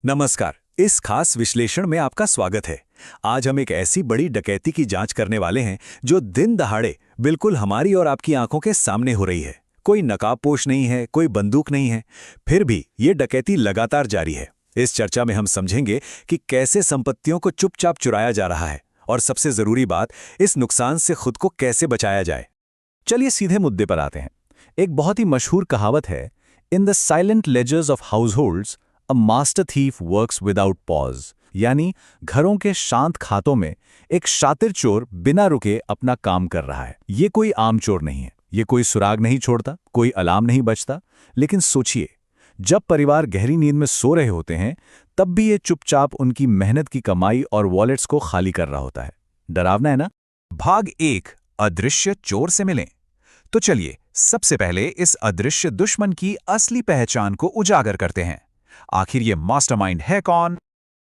नमस्कार। इस खास विश्लेषण में आपका स्वागत है। आज हम एक ऐसी बड़ी डकैती की जांच करने वाले हैं जो दिन दहाड़े बिल्कुल हमारी और आपकी आंखों के सामने हो रही है। कोई नकाबपोश नहीं है, कोई बंदूक नहीं है, फिर भी ये डकैती लगातार जारी है। इस चर्चा में हम समझेंगे कि कैसे संपत्तियों को चुपचाप चुराया जा रहा है और सबसे जरूरी बात, इस नुकसान से खुद को कैसे बचाया जाए। चलिए सीधे मुद्दे पर आते हैं। एक बहुत ही मशहूर कहावत है, in the silent ledgers of households a master thief works without pause. यानी घरों के शांत खातों में एक शातिर चोर बिना रुके अपना काम कर रहा है। ये कोई आम चोर नहीं है, ये कोई सुराग नहीं छोड़ता, कोई अलार्म नहीं बजता। लेकिन सोचिए, जब परिवार गहरी नींद में सो रहे होते हैं तब भी ये चुपचाप उनकी मेहनत की कमाई और वॉलेट्स को खाली कर रहा होता है। डरावना है ना? भाग 1, अदृश्य चोर से मिलें। तो चलिए सबसे पहले इस अदृश्य दुश्मन की असली पहचान को उजागर करते हैं। आखिर ये मास्टरमाइंड है कौन?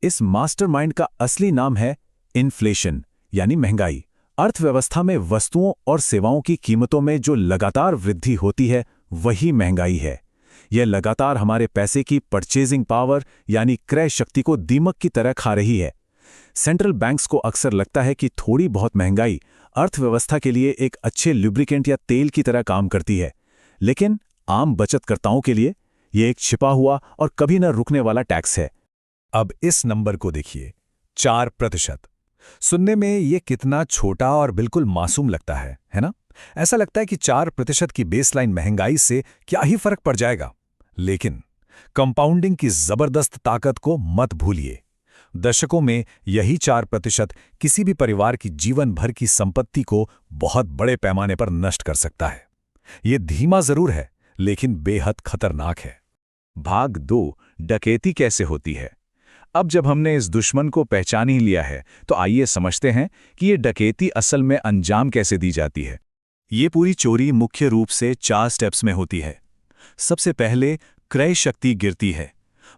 इस मास्टरमाइंड का असली नाम है इन्फ्लेशन, यानी महंगाई। अर्थव्यवस्था में वस्तुओं और सेवाओं की कीमतों में जो लगातार वृद्धि होती है वही महंगाई है। यह लगातार हमारे पैसे की परचेजिंग पावर यानी क्रय शक्ति को दीमक की तरह खा रही है। सेंट्रल बैंक्स को अक्सर लगता है कि थोड़ी बहुत महंगाई अर्थव्यवस्था के लिए एक अच्छे लुब्रिकेंट या तेल की तरह काम करती है, लेकिन आम बचतकर्ताओं के लिए ये एक छिपा हुआ और कभी न रुकने वाला टैक्स है। अब इस नंबर को देखिए, 4%। सुनने में ये कितना छोटा और बिल्कुल मासूम लगता है ना? ऐसा लगता है कि 4% की बेसलाइन महंगाई से क्या ही फर्क पड़ जाएगा। लेकिन कंपाउंडिंग की जबरदस्त ताकत को मत भूलिए। दशकों में यही 4% किसी भी परिवार की जीवन भर की संपत्ति को बहुत बड़े पैमाने पर नष्ट कर सकता है। ये धीमा जरूर है, लेकिन बेहद खतरनाक है। भाग 2, डकैती कैसे होती है। अब जब हमने इस दुश्मन को पहचान ही लिया है तो आइए समझते हैं कि ये डकैती असल में अंजाम कैसे दी जाती है। ये पूरी चोरी मुख्य रूप से 4 स्टेप्स में होती है। सबसे पहले क्रय शक्ति गिरती है।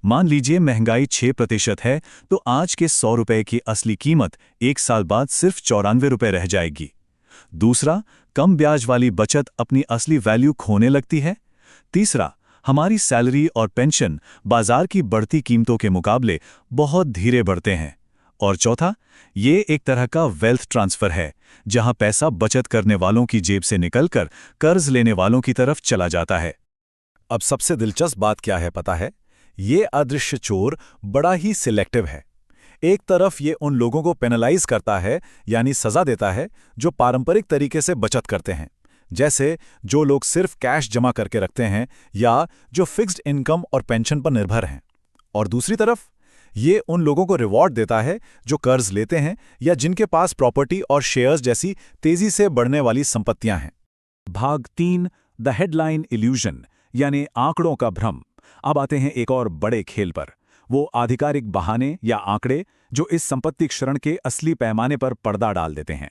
मान लीजिए महंगाई 6% है तो आज के 100 रुपए की असली कीमत 1 साल बाद सिर्फ 94 रुपए रह जाएगी। दूसरा, कम ब्याज वाली बचत अपनी असली वैल्यू खोने लगती है। तीसरा, हमारी सैलरी और पेंशन बाजार की बढ़ती कीमतों के मुकाबले बहुत धीरे बढ़ते हैं। और चौथा, ये एक तरह का वेल्थ ट्रांसफर है, जहां पैसा बचत करने वालों की जेब से निकलकर कर्ज लेने वालों की तरफ चला जाता है। अब सबसे दिलचस्प बात क्या है पता है? ये अदृश्य चोर बड़ा ही सिलेक्टिव है। एक तरफ ये उन लोगों को पेनलाइज करता है, यानी सजा देता है, जो पारंपरिक तरीके से बचत करते हैं, जैसे जो लोग सिर्फ कैश जमा करके रखते हैं या जो फिक्स्ड इनकम और पेंशन पर निर्भर हैं। और दूसरी तरफ ये उन लोगों को रिवॉर्ड देता है जो कर्ज लेते हैं या जिनके पास प्रॉपर्टी और शेयर्स जैसी तेजी से बढ़ने वाली संपत्तियां हैं। भाग 3, द हेडलाइन इल्यूजन, यानी आंकड़ों का भ्रम। अब आते हैं एक और बड़े खेल पर, वो आधिकारिक बहाने या आंकड़े जो इस संपत्ति क्षरण के असली पैमाने पर पर्दा डाल देते हैं।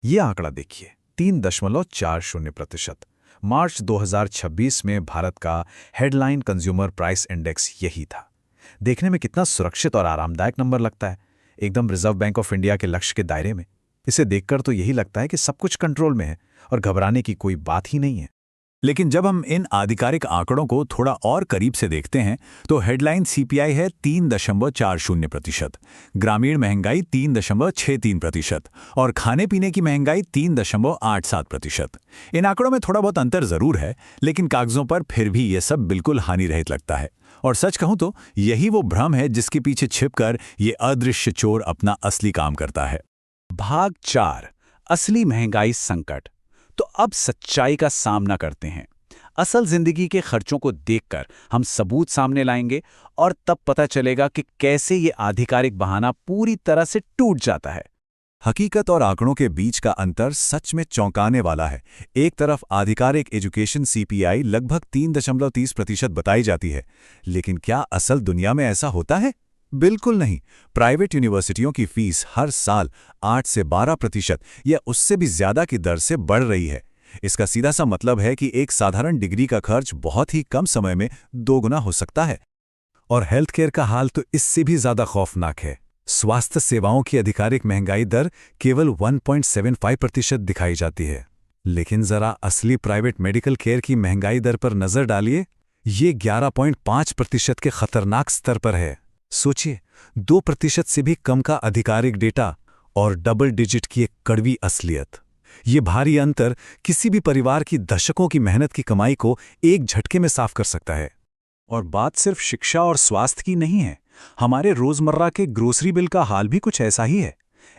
ये आंकड़ा देखिए, 3.40%। मार्च 2026 में भारत का हेडलाइन कंज्यूमर प्राइस इंडेक्स यही था। देखने में कितना सुरक्षित और आरामदायक नंबर लगता है, एकदम रिजर्व बैंक ऑफ इंडिया के लक्ष्य के दायरे में। इसे देखकर तो यही लगता है कि सब कुछ कंट्रोल में है और घबराने की कोई बात ही नहीं है। लेकिन जब हम इन आधिकारिक आंकड़ों को थोड़ा और करीब से देखते हैं तो हेडलाइन सीपीआई है 3.40%, ग्रामीण महंगाई 3.63% और खाने पीने की महंगाई 3.87%। इन आंकड़ों में थोड़ा बहुत अंतर जरूर है, लेकिन कागजों पर फिर भी ये सब बिल्कुल हानिरहित लगता है। और सच कहूं तो यही वो भ्रम है जिसके पीछे छिपकर ये अदृश्य चोर अपना असली काम करता है। भाग 4, असली महंगाई संकट। तो अब सच्चाई का सामना करते हैं। असल जिंदगी के खर्चों को देखकर हम सबूत सामने लाएंगे और तब पता चलेगा कि कैसे ये आधिकारिक बहाना पूरी तरह से टूट जाता है। हकीकत और आंकड़ों के बीच का अंतर सच में चौंकाने वाला है। एक तरफ आधिकारिक एजुकेशन सीपीआई लगभग 3.30% बताई जाती है, लेकिन क्या असल दुनिया में ऐसा होता है? बिल्कुल नहीं। प्राइवेट यूनिवर्सिटियों की फीस हर साल 8 से 12% या उससे भी ज्यादा की दर से बढ़ रही है। इसका सीधा सा मतलब है कि एक साधारण डिग्री का खर्च बहुत ही कम समय में 2 गुना हो सकता है। और हेल्थ केयर का हाल तो इससे भी ज्यादा खौफनाक है। स्वास्थ्य सेवाओं की आधिकारिक महंगाई दर केवल 1.75% दिखाई जाती है, लेकिन जरा असली प्राइवेट मेडिकल केयर की महंगाई दर पर नजर डालिए। ये 11.5% के खतरनाक स्तर पर है। सोचिए, 2% से भी कम का आधिकारिक डेटा और डबल डिजिट की एक कड़वी असलियत। ये भारी अंतर किसी भी परिवार की दशकों की मेहनत की कमाई को एक झटके में साफ कर सकता है। और बात सिर्फ शिक्षा और स्वास्थ्य की नहीं है, हमारे रोजमर्रा के ग्रोसरी बिल का हाल भी कुछ ऐसा ही है।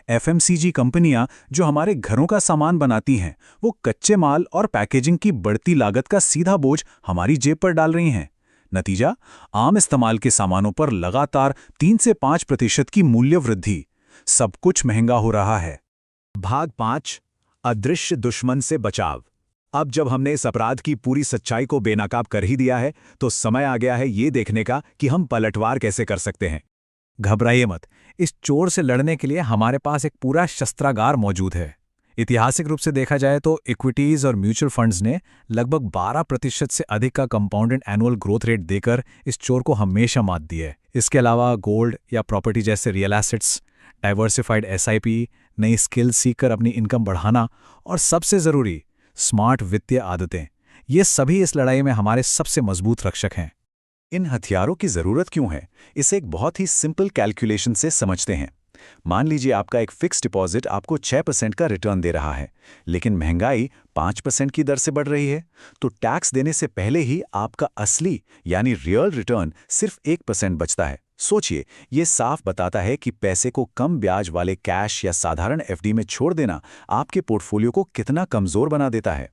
एफएमसीजी कंपनियां जो हमारे घरों का सामान बनाती हैं, वो कच्चे माल और पैकेजिंग की बढ़ती लागत का सीधा बोझ हमारी जेब पर डाल रही हैं। नतीजा, आम इस्तेमाल के सामानों पर लगातार 3 से 5% की मूल्य वृद्धि। सब कुछ महंगा हो रहा है। भाग 5, अदृश्य दुश्मन से बचाव। अब जब हमने इस अपराध की पूरी सच्चाई को बेनकाब कर ही दिया है, तो समय आ गया है ये देखने का कि हम पलटवार कैसे कर सकते हैं। घबराइए मत, इस चोर से लड़ने के लिए हमारे पास एक पूरा शस्त्रागार मौजूद है। ऐतिहासिक रूप से देखा जाए तो इक्विटीज और म्यूचुअल फंड्स ने लगभग 12% से अधिक का कंपाउंडेड एनुअल ग्रोथ रेट देकर इस चोर को हमेशा मात दी है। इसके अलावा गोल्ड या प्रॉपर्टी जैसे रियल एसेट्स, डाइवर्सिफाइड एसआईपी, नई स्किल सीखकर अपनी इनकम बढ़ाना और सबसे ज़रूरी स्मार्ट वित्तीय आदतें, ये सभी इस लड़ाई में हमारे सबसे मजबूत रक्षक हैं। इन हथियारों की जरूरत क्यों है, इसे एक बहुत ही सिंपल कैलकुलेशन से समझते हैं। मान लीजिए आपका एक फिक्स डिपॉजिट आपको 6% का रिटर्न दे रहा है, लेकिन महंगाई 5% की दर से बढ़ रही है, तो टैक्स देने से पहले ही आपका असली यानी रियल रिटर्न सिर्फ 1% बचता है। सोचिए, ये साफ बताता है कि पैसे को कम ब्याज वाले कैश या साधारण एफडी में छोड़ देना आपके पोर्टफोलियो को कितना कमजोर बना देता है।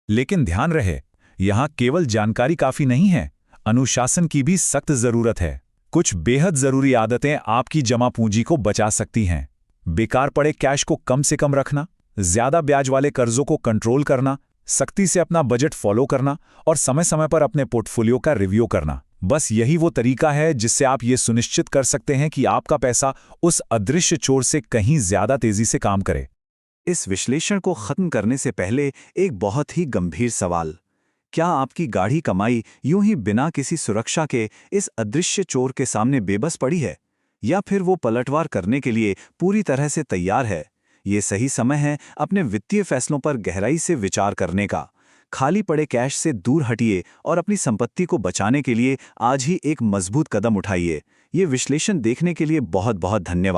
लेकिन ध्यान रहे, यहाँ केवल जानकारी काफी नहीं है, अनुशासन की भी सख्त जरूरत है। कुछ बेहद जरूरी आदतें आपकी जमा पूंजी को बचा सकती हैं। बेकार पड़े कैश को कम से कम रखना, ज्यादा ब्याज वाले कर्जों को कंट्रोल करना, सख्ती से अपना बजट फॉलो करना और समय समय पर अपने पोर्टफोलियो का रिव्यू करना। बस यही वो तरीका है जिससे आप ये सुनिश्चित कर सकते हैं कि आपका पैसा उस अदृश्य चोर से कहीं ज्यादा तेजी से काम करे। इस विश्लेषण को खत्म करने से पहले एक बहुत ही गंभीर सवाल: क्या आपकी गाढ़ी कमाई यूं ही बिना किसी सुरक्षा के इस अदृश्य चोर के सामने बेबस पड़ी है, या फिर वो पलटवार करने के लिए पूरी तरह से तैयार है? ये सही समय है अपने वित्तीय फैसलों पर गहराई से विचार करने का। खाली पड़े कैश से दूर हटिए और अपनी संपत्ति को बचाने के लिए आज ही एक मजबूत कदम उठाइए। ये विश्लेषण देखने के लिए बहुत बहुत धन्यवाद।